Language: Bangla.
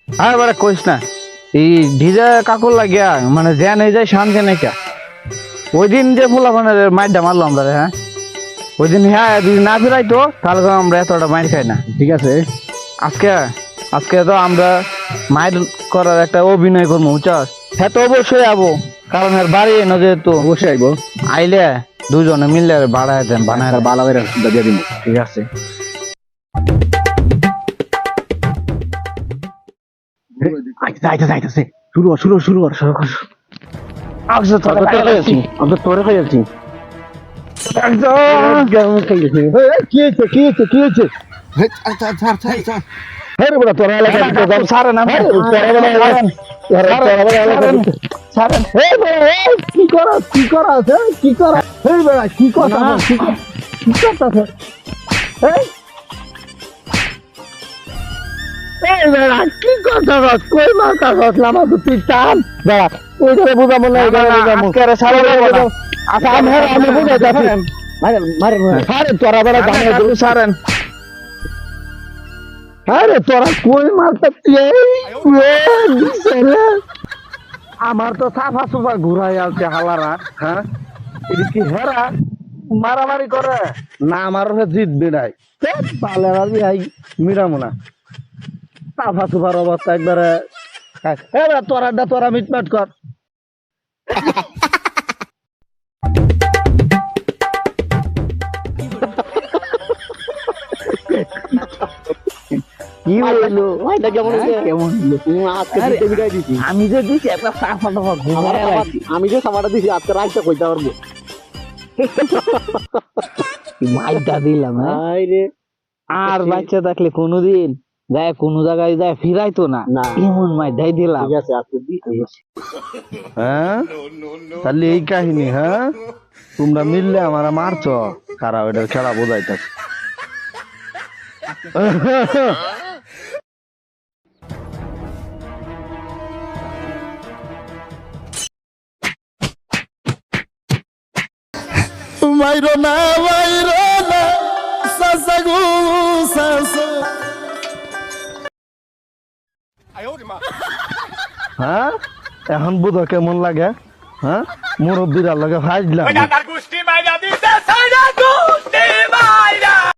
আর এবারে কইস না এই ডিজে কাকুর লাগিয়া মানে জ্যান হয়ে যায় শান্তি নাইকা ওই দিন যে ফুলা মানে মাইরটা মারলো আমরা হ্যাঁ ওই দিন হ্যাঁ যদি না ফিরাইতো তাহলে তো আমরা এতটা মাইর খাই না ঠিক আছে আজকে আজকে তো আমরা মাইর করার একটা অভিনয় করবো বুঝছস হ্যাঁ তো অবশ্যই যাবো কারণ এর বাড়ি এনে যেহেতু অবশ্যই আইবো আইলে দুজনে মিললে বাড়ায় দেন বানায় দেন। বালা বেরা দিয়ে দিব ঠিক আছে যাইতেছে শুরু কর আচ্ছা তোরা তোরে খাই যাচ্ছি কি হয়েছে হ্যাঁ রে বড় তোরা এলাকা সারে না কি করা কি করা এই বেড়া কি কথা কি করতেছে এই বেড়া কি কথা কই মাথা গছলাম তো তুই টান বেড়া ওই ধরে বুঝাবো না আচ্ছা আমি বুঝে যাচ্ছি আরে তোরা বেড়া জানাই সারেন আরে তোরা কই মারতে আমার তো সাফা সুফা ঘুরাই আছে হালারা হ্যাঁ এটা কি হেরা মারামারি করে না আমার জিতবে নাই পালেরা বিহাই মিরামো না সাফা সুফার অবস্থা একবারে তোরা মিটমাট কর কি বললো কেমন আমি যে দিছি একটা সাফা দফা আমি যে সাফাটা দিছি আজকে রাইতে কইতে পারবো মাইটা দিলাম রে আর বাচ্চা থাকলে কোনোদিন যায় কোনো জায়গায় যায় ফিরাইতো না এমন মাইটাই দিলাম ঠিক আছে আজকে হ্যাঁ তাহলে এই কাহিনী হ্যাঁ তোমরা মিললে আমার মারছো খারাপ এটা খেলা বোঝাইতেছে মাইরো না সাসাগু সাসা হ্যাঁ এখন বুঝো কেমন লাগে হ্যাঁ মুরব্বীরা লাগে ভাজলাম